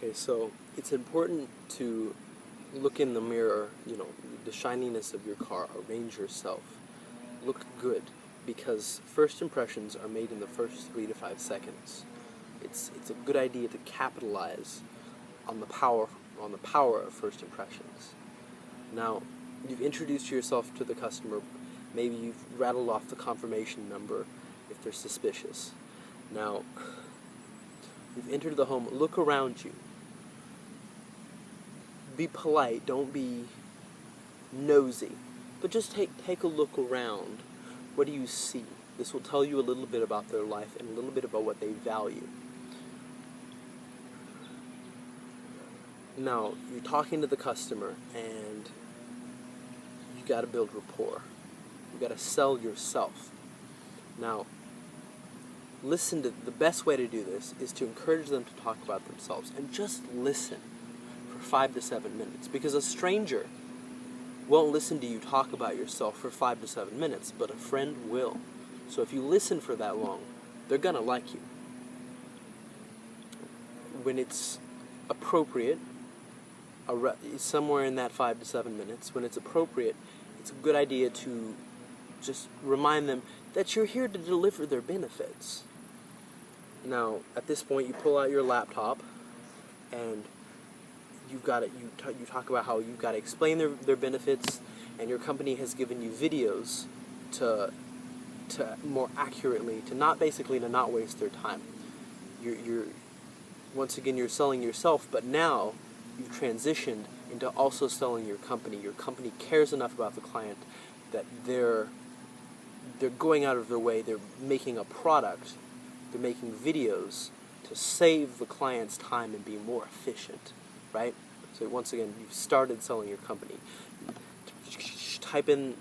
Okay, so it's important to look in the mirror, the shininess of your car, arrange yourself, look good, because first impressions are made in the first 3 to 5 seconds. It's a good idea to capitalize on the power of first impressions. Now, you've introduced yourself to the customer, maybe you've rattled off the confirmation number if they're suspicious. Now, you've entered the home, look around you. Be polite, don't be nosy, but just take a look around. What do you see? This will tell you a little bit about their life and a little bit about what they value. Now, you're talking to the customer and you got to build rapport. You got to sell yourself. Now, the best way to do this is to encourage them to talk about themselves and just listen for 5 to 7 minutes, because a stranger won't listen to you talk about yourself for 5 to 7 minutes, but a friend will. So if you listen for that long, they're gonna like you. When it's appropriate, somewhere in that 5 to 7 minutes, when it's appropriate, it's a good idea to just remind them that you're here to deliver their benefits. Now, at this point, you pull out your laptop and you talk about how you've got to explain their benefits, and your company has given you videos to more accurately, to not waste their time. You're once again, you're selling yourself, but now you've transitioned into also selling your company. Your company cares enough about the client that they're going out of their way, they're making a product, they're making videos to save the client's time and be more efficient, right? So once again, you've started selling your company. Type in,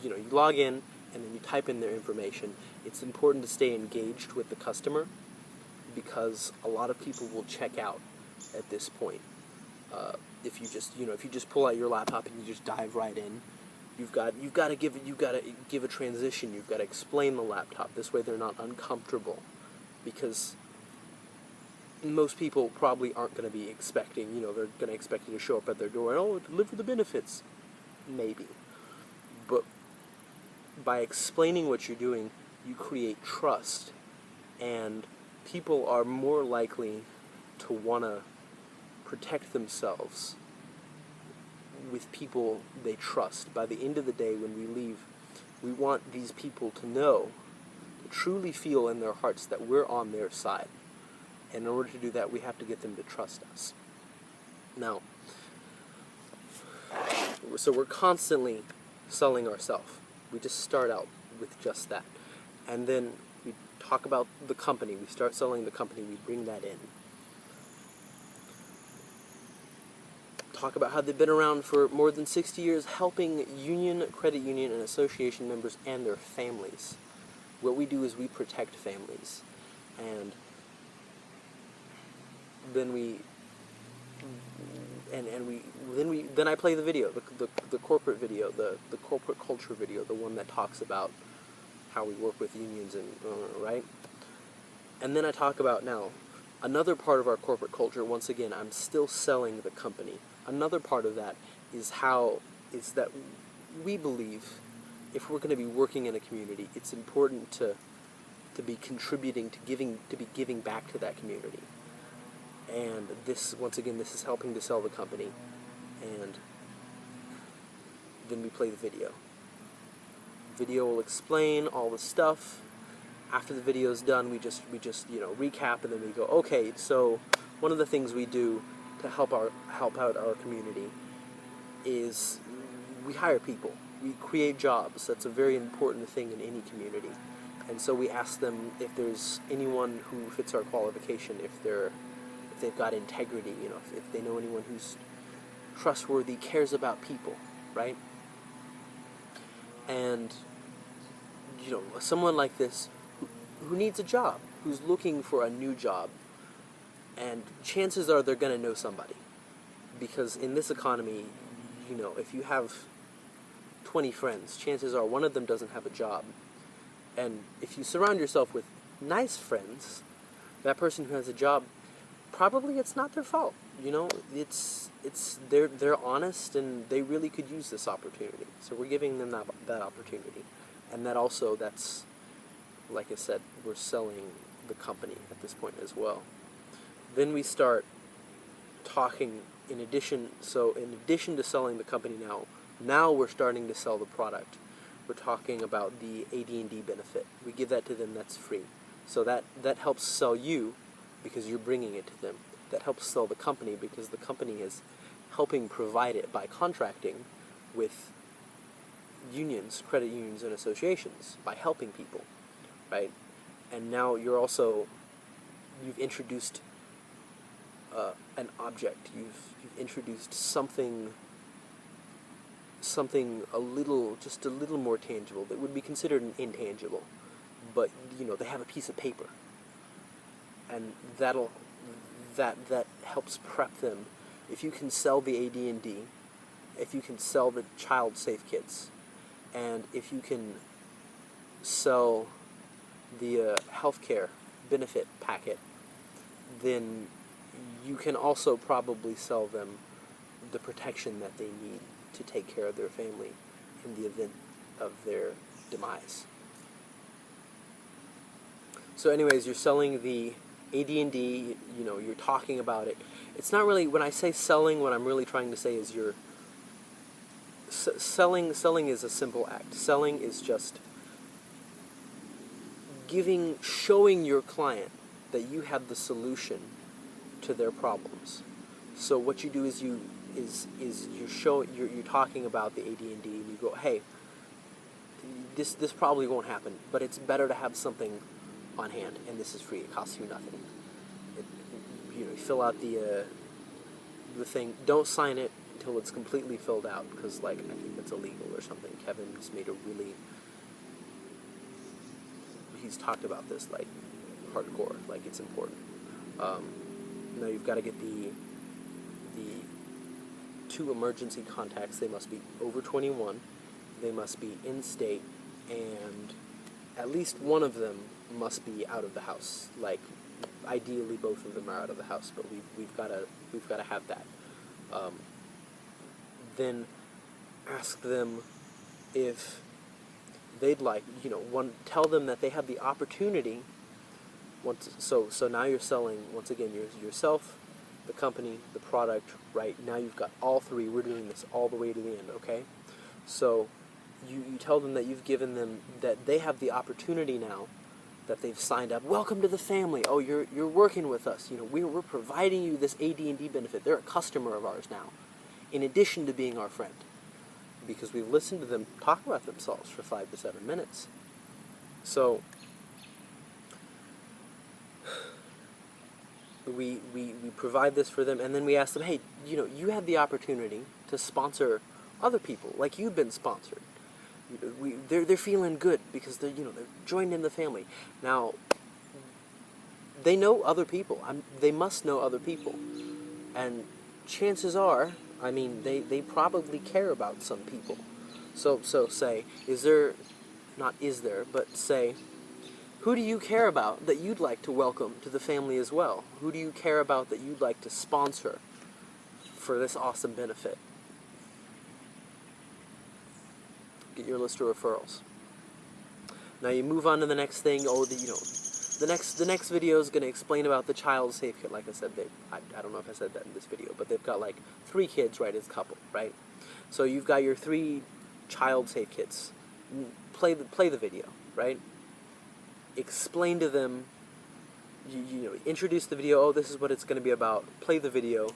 you log in, and then you type in their information. It's important to stay engaged with the customer, because a lot of people will check out at this point. If you just pull out your laptop and you just dive right in, you've got to give a transition. You've got to explain the laptop. This way, they're not uncomfortable, because most people probably aren't going to be expecting. They're going to expect you to show up at their door and, oh, deliver the benefits, maybe. But by explaining what you're doing, you create trust, and people are more likely to want to protect themselves with people they trust. By the end of the day, when we leave, we want these people to know, to truly feel in their hearts that we're on their side. And in order to do that, we have to get them to trust us. Now, so we're constantly selling ourselves. We just start out with just that. And then we talk about the company. We start selling the company. We bring that in. Talk about how they've been around for more than 60 years, helping credit union, and association members and their families. What we do is we protect families. And then I play the video, the corporate video, the corporate culture video, the one that talks about how we work with unions and right. And then I talk about now another part of our corporate culture. Once again, I'm still selling the company. Another part of that is that we believe if we're going to be working in a community, it's important to be contributing, to be giving back to that community. And this is helping to sell the company. And then we play the video. Video will explain all the stuff. After the video's done, we just recap, and then we go, okay, so one of the things we do to help out our community is we hire people. We create jobs. That's a very important thing in any community. And so we ask them if there's anyone who fits our qualification, if they've got integrity, if they know anyone who's trustworthy, cares about people, right? And someone like this who needs a job, who's looking for a new job, and chances are they're going to know somebody, because in this economy, if you have 20 friends, chances are one of them doesn't have a job. And if you surround yourself with nice friends, that person who has a job, probably it's not their fault. you know, they're honest and they really could use this opportunity. So we're giving them that opportunity, and that's like I said, we're selling the company at this point as well. Then we start talking in addition to selling the company now we're starting to sell the product. We're talking about the AD&D benefit. We give that to them, that's free. So that helps sell you because you're bringing it to them. That helps sell the company because the company is helping provide it by contracting with unions, credit unions and associations, by helping people, right? And now you've introduced an object. You've introduced something just a little more tangible that would be considered an intangible, but they have a piece of paper, and that helps prep them. If you can sell the AD&D, if you can sell the child safe kits, and if you can sell the healthcare benefit packet, then you can also probably sell them the protection that they need to take care of their family in the event of their demise. So anyways, you're selling the AD&D, you're talking about it. It's not really, when I say selling, what I'm really trying to say is selling is a simple act. Selling is just showing your client that you have the solution to their problems. So what you do is you're talking about the AD&D, and you go, hey, this probably won't happen, but it's better to have something on hand, and this is free. It costs you nothing. You fill out the thing. Don't sign it until it's completely filled out, because I think that's illegal or something. Kevin's made he's talked about this hardcore, it's important. Now you've got to get the 2 emergency contacts. They must be over 21, they must be in state, and at least one of them must be out of the house. Ideally both of them are out of the house, but we've got to have that. Then ask them if they'd like, tell them that they have the opportunity. So now you're selling, once again, yourself, the company, the product, right? Now you've got all 3. We're doing this all the way to the end, okay? So you tell them that you've given them, that they have the opportunity now, that they've signed up. Welcome to the family. Oh, you're working with us. We're providing you this AD&D benefit. They're a customer of ours now, in addition to being our friend, because we've listened to them talk about themselves for 5 to 7 minutes. So we provide this for them, and then we ask them, hey, you have the opportunity to sponsor other people like you've been sponsored. They're feeling good because they're joined in the family. Now they know other people. They must know other people, and chances are, they probably care about some people. So say, say, who do you care about that you'd like to welcome to the family as well? Who do you care about that you'd like to sponsor for this awesome benefit? Get your list of referrals. Now you move on to the next thing. The next video is going to explain about the child safe kit. Like I said, I don't know if I said that in this video, but they've got 3 kids, right, as a couple, right? So you've got your 3 child safe kits. Play the video, right? Explain to them, introduce the video. Oh, this is what it's going to be about. Play the video.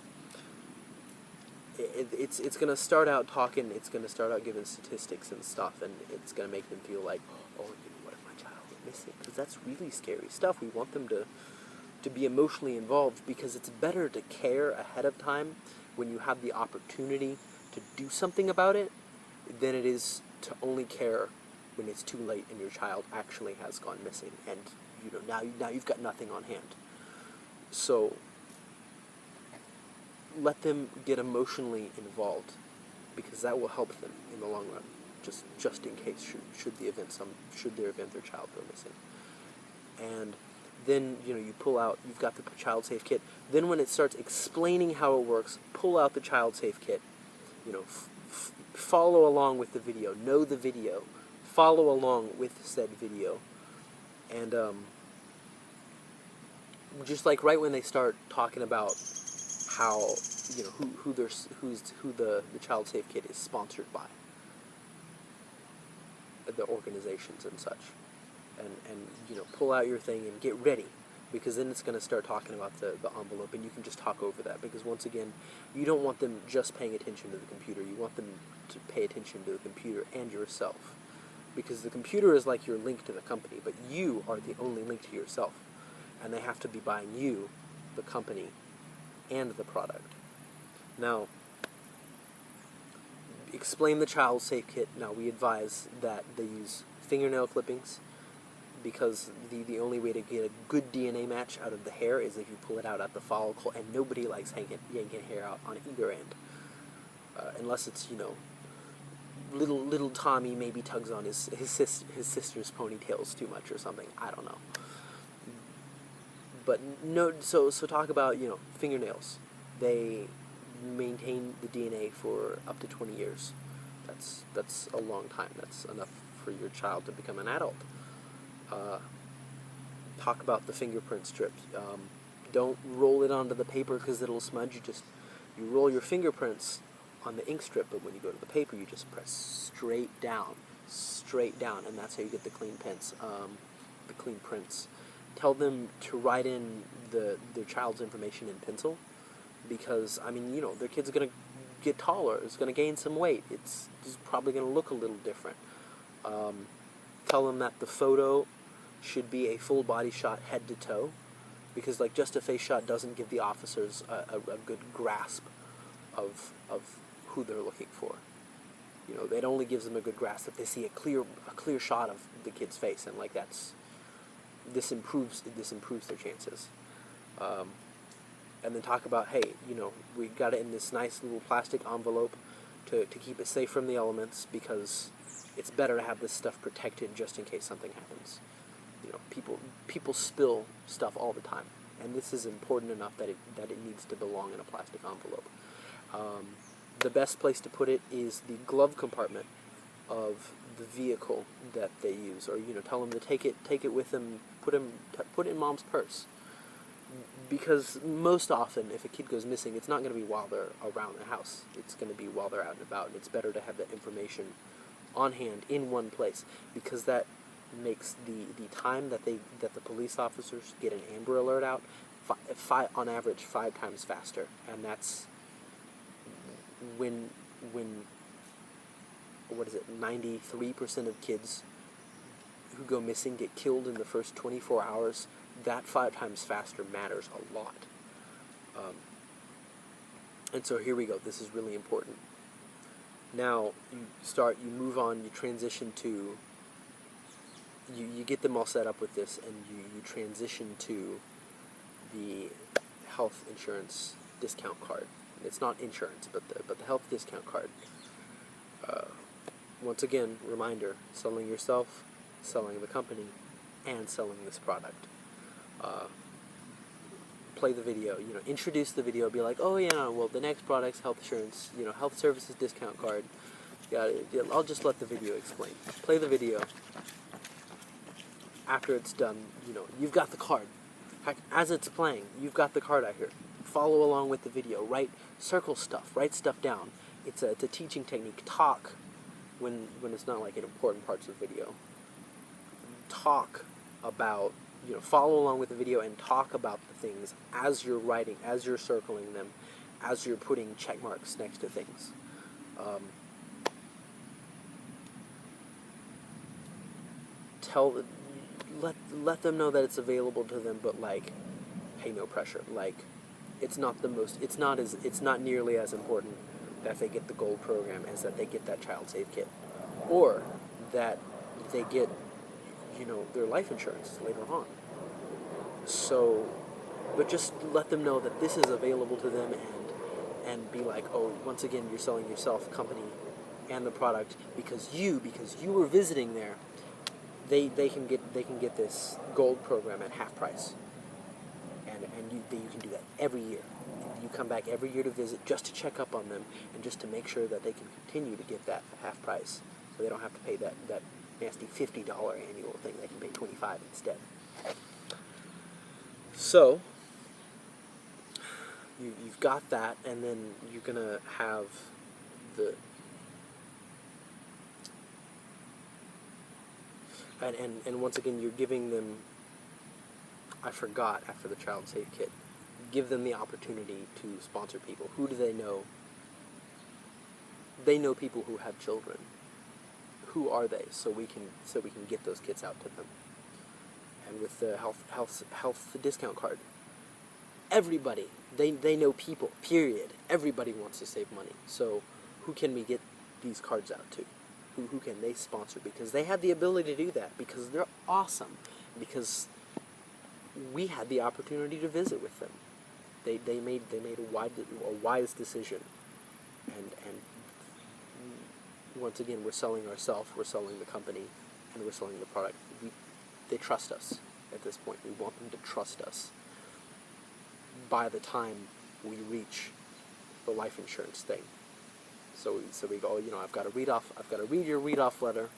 It's going to start out talking. It's going to start out giving statistics and stuff, and it's going to make them feel like, oh, what if my child is missing? Because that's really scary stuff. We want them to be emotionally involved, because it's better to care ahead of time when you have the opportunity to do something about it than it is to only care when it's too late and your child actually has gone missing, and now you've got nothing on hand. So let them get emotionally involved, because that will help them in the long run, just in case should their child go missing. And Then, you pull out, you've got the child safe kit. Then when it starts explaining how it works, pull out the child safe kit. Follow along with the video. Know the video. Follow along with said video. And just like right when they start talking about how, who the child safe kit is sponsored by, the organizations and such. And pull out your thing and get ready, because then it's going to start talking about the envelope, and you can just talk over that, because once again, you don't want them just paying attention to the computer. You want them to pay attention to the computer and yourself, because the computer is like your link to the company, but you are the only link to yourself, and they have to be buying you, the company, and the product. Now, explain the child safe kit. Now, we advise that they use fingernail clippings, because the only way to get a good DNA match out of the hair is if you pull it out at the follicle, and nobody likes yanking hair out on either end, unless it's little Tommy maybe tugs on his sister's ponytails too much or something. I don't know. But no, so talk about fingernails. They maintain the DNA for up to 20 years. That's a long time. That's enough for your child to become an adult. Talk about the fingerprint strips. Don't roll it onto the paper because it'll smudge. You roll your fingerprints on the ink strip, but when you go to the paper, you just press straight down, and that's how you get the clean prints. Tell them to write in their child's information in pencil, because their kid's gonna get taller. It's gonna gain some weight. It's probably gonna look a little different. Tell them that the photo should be a full body shot, head to toe, because just a face shot doesn't give the officers a good grasp of who they're looking for. It only gives them a good grasp if they see a clear shot of the kid's face, and this improves their chances. And then talk about, hey, we got it in this nice little plastic envelope to keep it safe from the elements, because it's better to have this stuff protected just in case something happens. People spill stuff all the time, and this is important enough that it needs to belong in a plastic envelope. The best place to put it is the glove compartment of the vehicle that they use, or tell them to take it with them, put it in mom's purse, because most often if a kid goes missing, it's not going to be while they're around the house. It's going to be while they're out and about, and it's better to have that information on hand in one place, because that makes the time that the police officers get an Amber Alert out on average 5 times faster, and that's when 93% of kids who go missing get killed in the first 24 hours. That 5 times faster matters a lot. And so here we go. This is really important. Now you move on, you transition to, you get them all set up with this, and you transition to the health insurance discount card. It's not insurance, but the health discount card. Once again, reminder: selling yourself, selling the company, and selling this product. Play the video. Introduce the video. Be like, oh yeah, well the next product's health insurance. Health services discount card. I'll just let the video explain. Play the video. After it's done, you've got the card. As it's playing, you've got the card out here. Follow along with the video. Circle stuff. Write stuff down. It's a teaching technique. Talk when it's not in important parts of the video. Talk about, follow along with the video and talk about the things as you're writing, as you're circling them, as you're putting check marks next to things. Let them know that it's available to them, but hey, no pressure. It's not nearly as important that they get the gold program as that they get that child safe kit, or that they get their life insurance later on. So, but just let them know that this is available to them, and be like, oh, once again, you're selling yourself, company, and the product, because you were visiting there, they can get this gold program at half price, and you can do that every year. You come back every year to visit just to check up on them and just to make sure that they can continue to get that at half price, so they don't have to pay that nasty $50 annual thing. They can pay $25 instead. So you've got that, and then you're gonna have the and once again you're giving them. I forgot after the Child Safe Kit. Give them the opportunity to sponsor people. Who do they know? They know people who have children. Who are they? So we can get those kits out to them. And with the health discount card, everybody they know people. Period. Everybody wants to save money. So who can we get these cards out to? Who can they sponsor? Because they have the ability to do that. Because they're awesome. Because we had the opportunity to visit with them. They made a wise decision, and once again we're selling ourselves, we're selling the company, and we're selling the product. They trust us at this point. We want them to trust us. By the time we reach the life insurance thing, so we go, I've got to read your read off letter.